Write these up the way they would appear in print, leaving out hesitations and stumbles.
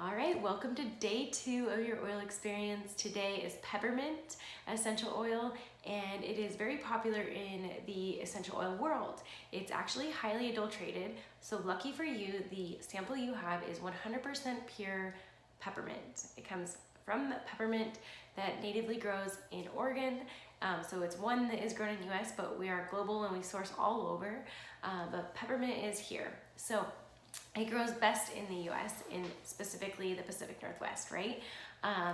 All right, welcome to day 2 of your oil experience. Today is peppermint essential oil, and it is very popular in the essential oil world. It's actually highly adulterated, so lucky for you, the sample you have is 100% pure peppermint. It comes from peppermint that natively grows in Oregon. So it's one that is grown in the US, but we are global and we source all over. But peppermint is here. So it grows best in the US, in specifically the Pacific Northwest, right?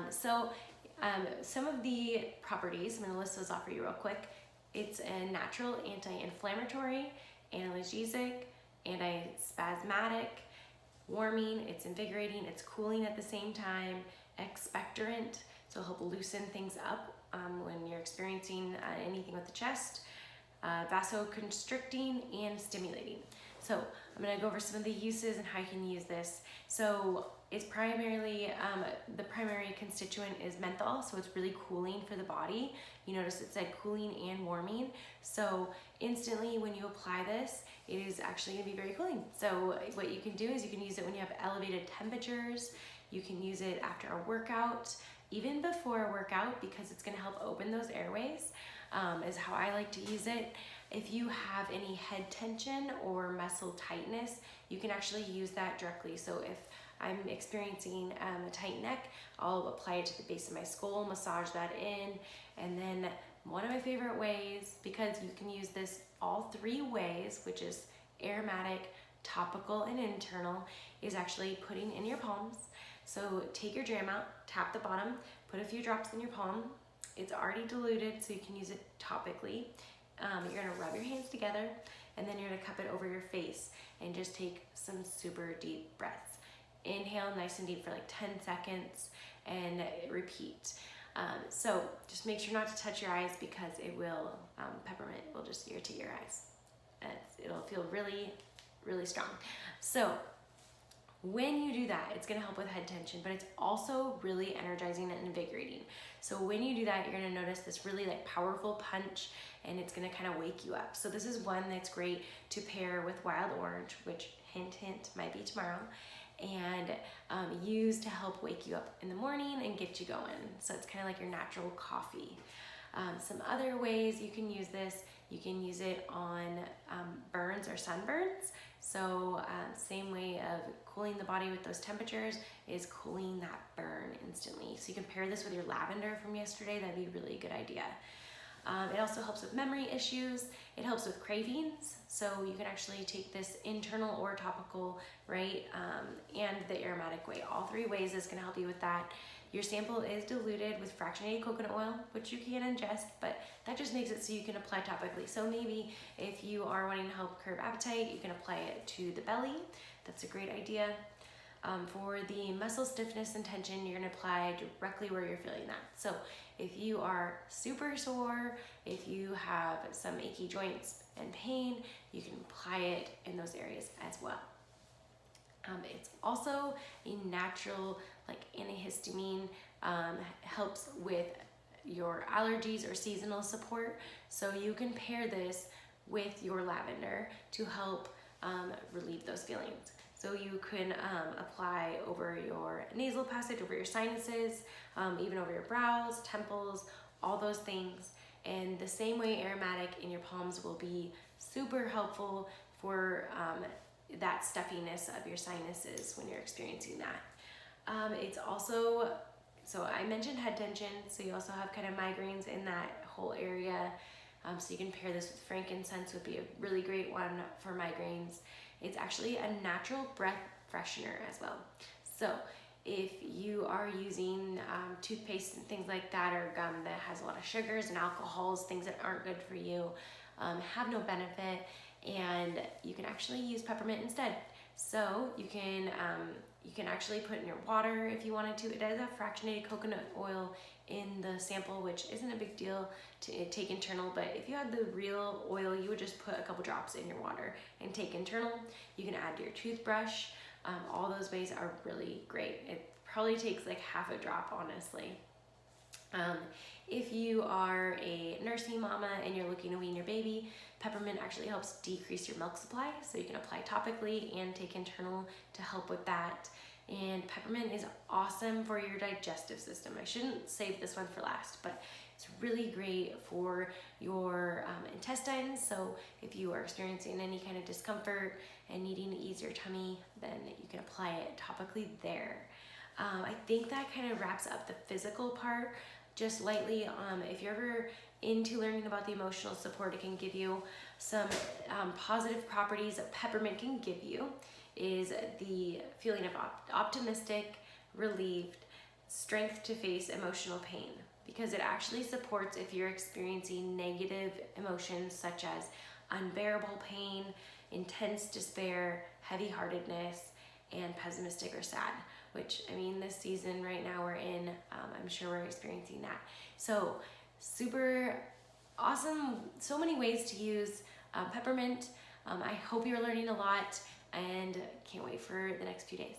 Some of the properties, I'm gonna list those off for you real quick. It's a natural anti-inflammatory, analgesic, antispasmodic, warming, it's invigorating, it's cooling at the same time, expectorant, so it'll help loosen things up when you're experiencing anything with the chest, vasoconstricting, and stimulating. So I'm going to go over some of the uses and how you can use this. So it's primarily, the primary constituent is menthol, so it's really cooling for the body. You notice it said cooling and warming. So instantly when you apply this, it is actually going to be very cooling. So what you can do is you can use it when you have elevated temperatures. You can use it after a workout, even before a workout, because it's going to help open those airways, is how I like to use it. If you have any head tension or muscle tightness, you can actually use that directly. So if I'm experiencing a tight neck, I'll apply it to the base of my skull, massage that in, and then one of my favorite ways, because you can use this all 3 ways, which is aromatic, topical, and internal, is actually putting in your palms. So take your jam out, tap the bottom, put a few drops in your palm. It's already diluted, so you can use it topically. You're gonna rub your hands together, and then you're gonna cup it over your face and just take some super deep breaths. Inhale nice and deep for like 10 seconds and repeat. So just make sure not to touch your eyes, because it will, peppermint will just irritate your eyes. It'll feel really, really strong. So when you do that, it's gonna help with head tension, but it's also really energizing and invigorating. So when you do that, you're gonna notice this really like powerful punch, and it's gonna kind of wake you up. So this is one that's great to pair with wild orange, which hint, hint, might be tomorrow, and use to help wake you up in the morning and get you going. So it's kind of like your natural coffee. Some other ways you can use this, you can use it on burns or sunburns. So same way of cooling the body with those temperatures is cooling that burn instantly. So you can pair this with your lavender from yesterday. That'd be a really good idea. It also helps with memory issues. It helps with cravings. So you can actually take this internal or topical, right? And the aromatic way. All 3 ways is gonna help you with that. Your sample is diluted with fractionated coconut oil, which you can ingest, but that just makes it so you can apply topically. So maybe if you are wanting to help curb appetite, you can apply it to the belly. That's a great idea. For the muscle stiffness and tension, you're gonna apply directly where you're feeling that. So if you are super sore, if you have some achy joints and pain, you can apply it in those areas as well. It's also a natural like antihistamine, helps with your allergies or seasonal support. So you can pair this with your lavender to help relieve those feelings. So you can apply over your nasal passage, over your sinuses, even over your brows, temples, all those things. And the same way aromatic in your palms will be super helpful for that stuffiness of your sinuses when you're experiencing that. It's also, so I mentioned head tension, so you also have kind of migraines in that whole area. So you can pair this with frankincense, would be a really great one for migraines. It's actually a natural breath freshener as well. So if you are using toothpaste and things like that, or gum that has a lot of sugars and alcohols, things that aren't good for you, have no benefit, and you can actually use peppermint instead. So you can actually put in your water if you wanted to. It does have fractionated coconut oil in the sample, which isn't a big deal to take internal, but if you had the real oil, you would just put a couple drops in your water and take internal. You can add to your toothbrush. All those ways are really great. It probably takes like half a drop, honestly. If you are a nursing mama and you're looking to wean your baby, peppermint actually helps decrease your milk supply, so you can apply topically and take internal to help with that. And peppermint is awesome for your digestive system. I shouldn't save this one for last, but it's really great for your intestines. So if you are experiencing any kind of discomfort and needing to ease your tummy, then you can apply it topically there. I think that kind of wraps up the physical part just lightly. If you're ever into learning about the emotional support it can give you, some positive properties that peppermint can give you is the feeling of optimistic, relieved, strength to face emotional pain, because it actually supports if you're experiencing negative emotions such as unbearable pain, intense despair, heavy-heartedness, and pessimistic or sad, which, I mean, this season right now we're in, I'm sure we're experiencing that. So super awesome, so many ways to use peppermint. I hope you're learning a lot and can't wait for the next few days.